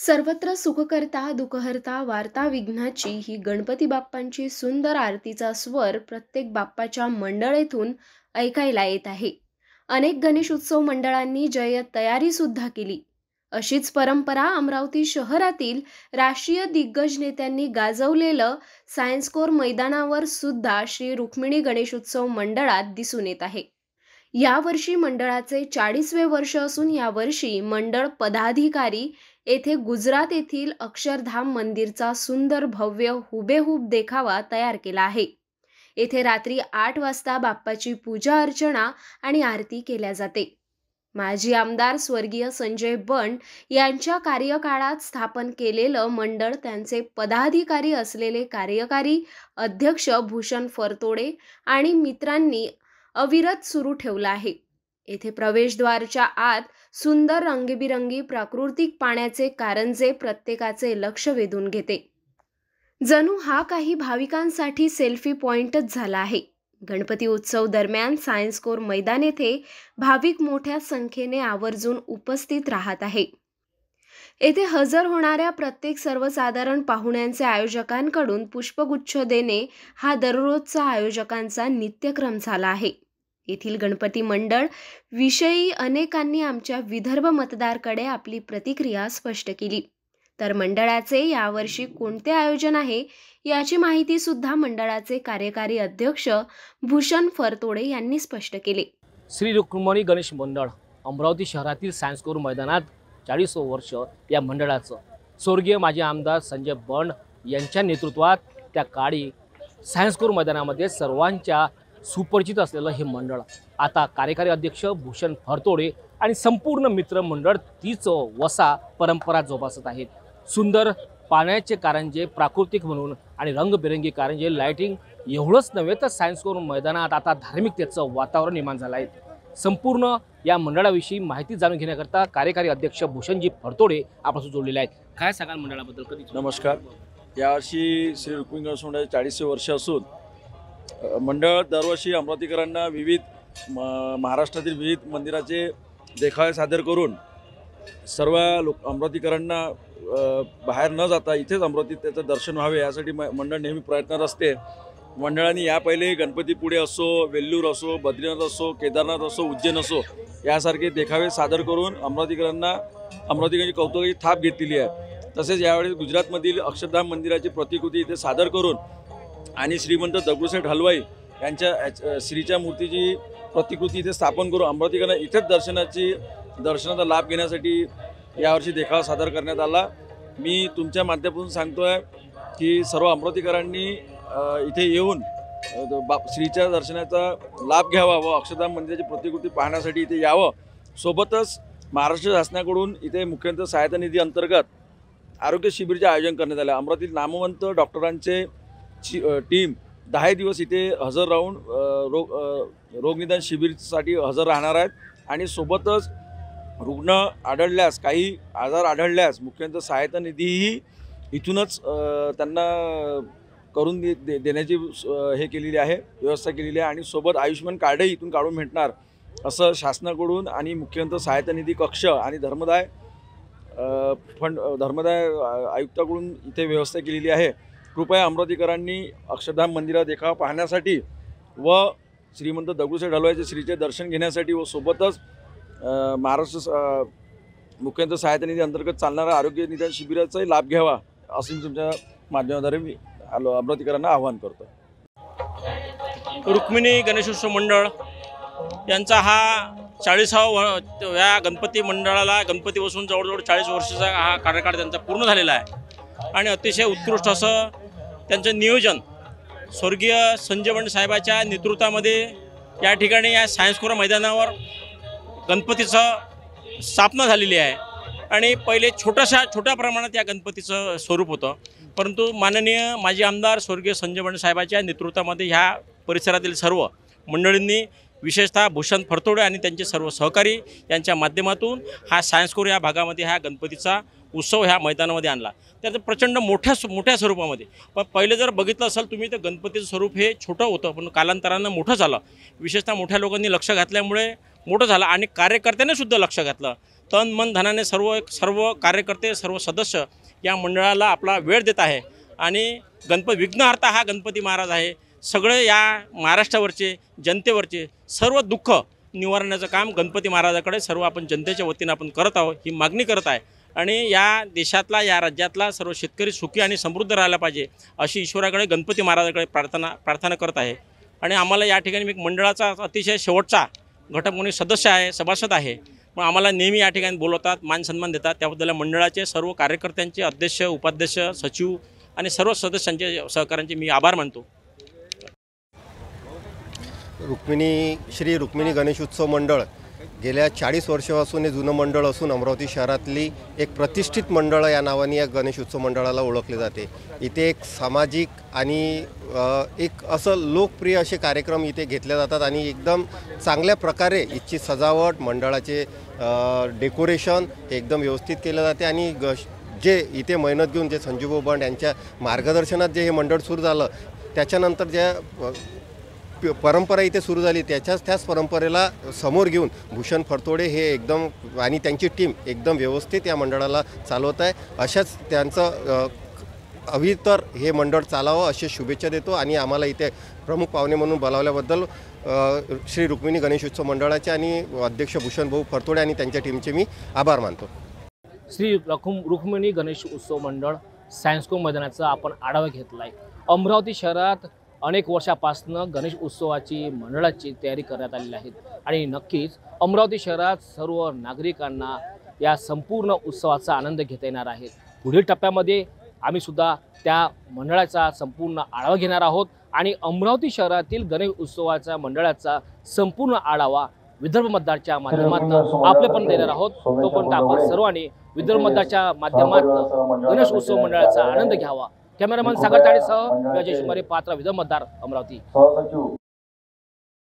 सर्वत्र सुखकर्ता दुःखहर्ता वार्ता विघ्नाची ही गणपती बाप्पांची सुंदर आरतीचा स्वर प्रत्येक बाप्पाच्या मंडळीतून ऐकायला येत आहे. अनेक गणेश उत्सव मंडळांनी जय्यत तयारी सुद्धा केली. अशीच परंपरा अमरावती शहरातील राष्ट्रीय दिग्गज नेत्यांनी गाजवलेलं सायन्स कोर मैदानावर सुद्धा श्री रुक्मिणी गणेशोत्सव मंडळात दिसून येत आहे. यावर्षी मंडळाचे 40वे वर्ष असून यावर्षी मंडळ पदाधिकारी येथे गुजरात येथील अक्षरधाम मंदिरचा सुंदर भव्य हुबेहूब देखावा तयार केला आहे. येथे रात्री 8 वाजता बाप्पाची पूजा अर्चना आणि आरती केल्या जाते. माजी आमदार स्वर्गीय संजय बंड यांच्या कार्यकाळात स्थापन केलेलं मंडळ त्यांचे पदाधिकारी असलेले कार्यकारी अध्यक्ष भूषण फरतोडे आणि मित्रांनी अविरत सुरू ठेवला आहे. येथे प्रवेशद्वारच्या आत सुंदर रंगीबिरंगी प्राकृतिक पाण्याचे कारंजे प्रत्येकाचे लक्ष वेधून घेते. जणू हा काही भाविकांसाठी सेल्फी पॉइंटच झाला आहे. गणपती उत्सव दरम्यान सायन्स कोर मैदान येथे भाविक मोठ्या संख्येने आवर्जून उपस्थित राहत आहे. येथे हजर होणाऱ्या प्रत्येक सर्वसाधारण पाहुण्यांचे आयोजकांकडून पुष्पगुच्छ देणे हा दररोजचा आयोजकांचा नित्यक्रम झाला आहे. येथील गणपती मंडळ विषयी अनेकांनी आमच्या विदर्भ मतदारकडे आपली प्रतिक्रिया स्पष्ट केली. तर मंडळाचे यावर्षी कोणते आयोजन आहे याची माहिती सुद्धा मंडळाचे कार्यकारी अध्यक्ष भूषण फरतोडे यांनी स्पष्ट केले. श्री रुक्मिणी गणेश मंडळ अमरावती शहरातील सायन्स कोर मैदानात 40वं वर्ष या मंडळाचं स्वर्गीय माजी आमदार संजय बंड यांच्या नेतृत्वात त्या काळी सायन्स कोर मैदानामध्ये सर्वांच्या सुपरिचित असलेलं हे मंडळ आता कार्यकारी अध्यक्ष भूषण फरतोडे आणि संपूर्ण मित्रमंडळ तीच वसा परंपरा जोपासत आहेत. सुंदर पाण्याचे कारंजे प्राकृतिक म्हणून आणि रंगबिरंगी कारंजे लाइटिंग एवढंच नव्हे तर सायन्स कोर मैदानात आता धार्मिकतेचं वातावरण निर्माण झालं आहे. संपूर्ण या मंडळाविषयी माहिती जाणून घेण्याकरता कार्यकारी अध्यक्ष भूषणजी फरतोडे आपल्यासोबत जोडलेले आहेत. काय सांगाल मंडळाबद्दल? कधी? नमस्कार. यावर्षी श्री रुक्मिणी गणेश मंडळाचे 40वे वर्ष असून मंडळ दरवर्षी अमरावतीकरांना विविध महाराष्ट्रातील विविध मंदिराचे देखावे सादर करून सर्व अमरावतीकरांना बाहेर न जाता इथेच अमरावतीत त्याचं दर्शन व्हावे यासाठी मंडळ नेहमी प्रयत्नरत असते. मंडळाने या पहिले गणपतीपुळे असो, वेल्लूर असो, बद्रीनाथ असो, केदारनाथ असो, उज्जैन असो यासारखे देखावे सादर करून अमरावतीकरांची कौतुकाची थाप घेतलेली आहे. तसेच यावेळी गुजरातमधील अक्षरधाम मंदिराची प्रतिकृती इथे सादर करून आणि श्रीमंत दगडूशेठ हलवाई यांच्या श्रीच्या मूर्तीची प्रतिकृती इथे स्थापन करून अमरावतीकरांना इथेच दर्शनाचा लाभ घेण्यासाठी यावर्षी देखावा सादर करण्यात आला. मी तुमच्या माध्यमातून सांगतोय की सर्व अमरावतीकरांनी इथे येऊन श्रीच्या दर्शनाचा लाभ घ्यावा व अक्षरधाम मंदिराची प्रतिकृती पाहण्यासाठी इथे यावं. सोबतच महाराष्ट्र शासनाकडून इथे मुख्यमंत्री सहायता निधी अंतर्गत आरोग्य शिबिरचे आयोजन करण्यात आले. अमरावतीतील नामवंत डॉक्टरांचे टीम 10 दिवस इथे हजर राहून रोगनिदान शिबिरसाठी हजर राहणार आहेत आणि सोबतच रुग्ण आढळल्यास, काही आजार आढळल्यास मुख्यमंत्री सहायता निधीही इथूनच त्यांना करून देण्याची हे केलेली आहे, व्यवस्था केलेली आहे. आणि सोबत आयुष्यमान कार्डही इथून काढून भेटणार असं शासनाकडून आणि मुख्यमंत्री सहायता निधी कक्ष आणि धर्मदाय आयुक्ताकडून इथे व्यवस्था केलेली आहे. कृपया अमरावतीकरांनी अक्षरधाम मंदिरात देखावा पाहण्यासाठी व श्रीमंत दगडूशेठ हलवाईचे श्रीचे दर्शन घेण्यासाठी व सोबतच महाराष्ट्र मुख्यमंत्री सहायता निधी अंतर्गत चालणाऱ्या आरोग्य निदान शिबिराचाही लाभ घ्यावा असं मी तुमच्या माध्यमाद्वारे मी अमरावतीकरांना आवाहन करतो. रुक्मिणी गणेशोत्सव मंडळ यांचा हा 40वा या गणपती मंडळाला गणपती बसवून जवळजवळ 40 वर्षाचा हा कार्यकाळ त्यांचा पूर्ण झालेला आहे आणि अतिशय उत्कृष्ट असं त्यांचं नियोजन स्वर्गीय संजय बंड साहेबाच्या नेतृत्वामध्ये या ठिकाणी या सायन्स कोर मैदानावर गणपतीचं स्थापना झालेली आहे. आणि पहिले छोट्या प्रमाणात या गणपतीचं स्वरूप होतं, परंतु माननीय माजी आमदार स्वर्गीय संजय बंड साहेबाच्या नेतृत्वामध्ये ह्या परिसरातील सर्व मंडळींनी विशेषतः भूषण फरतोडे आणि त्यांचे सर्व सहकारी यांच्या माध्यमातून हा सायन्स कोर या भागामध्ये हा गणपतीचा उत्सव ह्या मैदानामध्ये आणला. त्याचं प्रचंड मोठ्या स्वरूपामध्ये. पण पहिले जर बघितलं असेल तुम्ही तर गणपतीचं स्वरूप हे छोटं होतं, पण कालांतरानं मोठं झालं. विशेषतः मोठ्या लोकांनी लक्ष घातल्यामुळे मोठं झालं आणि कार्यकर्त्यांनी सुद्धा लक्ष घातलं. तन मन धनाने सर्व कार्यकर्ते सर्व सदस्य या मंडळाला आपला वेळ देत आहे आणि विघ्नहर्ता हा गणपती महाराज आहे. सगळे या महाराष्ट्रावरचे जनतेवरचे सर्व दुःख निवारण्याचं काम गणपती महाराजाकडे सर्व आपण जनतेच्या वतीनं आपण करत आहोत, ही मागणी करत आहे. आणि या देशातला या राज्यातला सर्व शेतकरी सुखी आणि समृद्ध राहायला पाहिजे अशी ईश्वराकडे गणपती महाराजाकडे प्रार्थना करत आहे. आणि आम्हाला या ठिकाणी मी मंडळाचा अतिशय शेवटचा घटक म्हणून सदस्य आहे, सभासद आहे. मग आम्हाला नेहमी या ठिकाणी बोलवतात, मान सन्मान देतात. त्याबद्दल मंडळाचे सर्व कार्यकर्त्यांचे, अध्यक्ष, उपाध्यक्ष, सचिव आणि सर्व सदस्यांचे सहकाऱ्यांचे मी आभार मानतो. श्री रुक्मिणी गणेश उत्सव मंडळ गेल्या 40 वर्षापासून हे जुनं मंडळ असून अमरावती शहरातली एक प्रतिष्ठित मंडळ या नावाने या गणेश उत्सव मंडळाला ओळखले जाते. इथे एक सामाजिक आणि एक असं लोकप्रिय असे कार्यक्रम इथे घेतले जातात आणि एकदम चांगल्या प्रकारे इथची सजावट, मंडळाचे डेकोरेशन हे एकदम व्यवस्थित केलं जाते. आणि जे इथे मेहनत घेऊन जे संजूभाऊ बंड यांच्या मार्गदर्शनात जे हे मंडळ सुरू झालं, त्याच्यानंतर ज्या परंपरा इथे सुरू झाली त्याच परंपरेला समोर घेऊन भूषण फरतोडे हे एकदम आणि त्यांची टीम एकदम व्यवस्थित या मंडळाला चालवत आहे. अशाच त्यांचं अवितर हे मंडळ चालावं अशी शुभेच्छा देतो. आणि आम्हाला इथे प्रमुख पाहुणे म्हणून बोलावल्याबद्दल श्री रुक्मिणी गणेश उत्सव मंडळाचे आणि अध्यक्ष भूषण भाऊ फरतोडे आणि त्यांच्या टीमचे मी आभार मानतो. श्री रुक्मिणी गणेश उत्सव मंडळ सायन्सको मैदानाचा आपण आढावा घेतला आहे. अमरावती शहरात अनेक वर्षापासून गणेश उत्सवाची मंडळाची तयारी करण्यात आलेली आहे आणि नक्कीच अमरावती शहरात सर्व नागरिकांना या संपूर्ण उत्सवाचा आनंद घेता येणार आहे. पुढील टप्प्यामध्ये आम्ही सुद्धा त्या मंडळाचा संपूर्ण आढावा घेणार आहोत आणि अमरावती शहरातील गणेश उत्सवाच्या मंडळाचा संपूर्ण आढावा विदर्भ मतदारच्या माध्यमातून आपल्यापर्यंत देणार आहोत. तोपर्यंत आपण सर्वांनी विदर्भ मतदारच्या माध्यमातून गणेश उत्सव मंडळाचा आनंद घ्यावा. कॅमेरामन सागर ताडेसह अजय शुमारे, पात्र विदर्भ मतदार, अमरावती.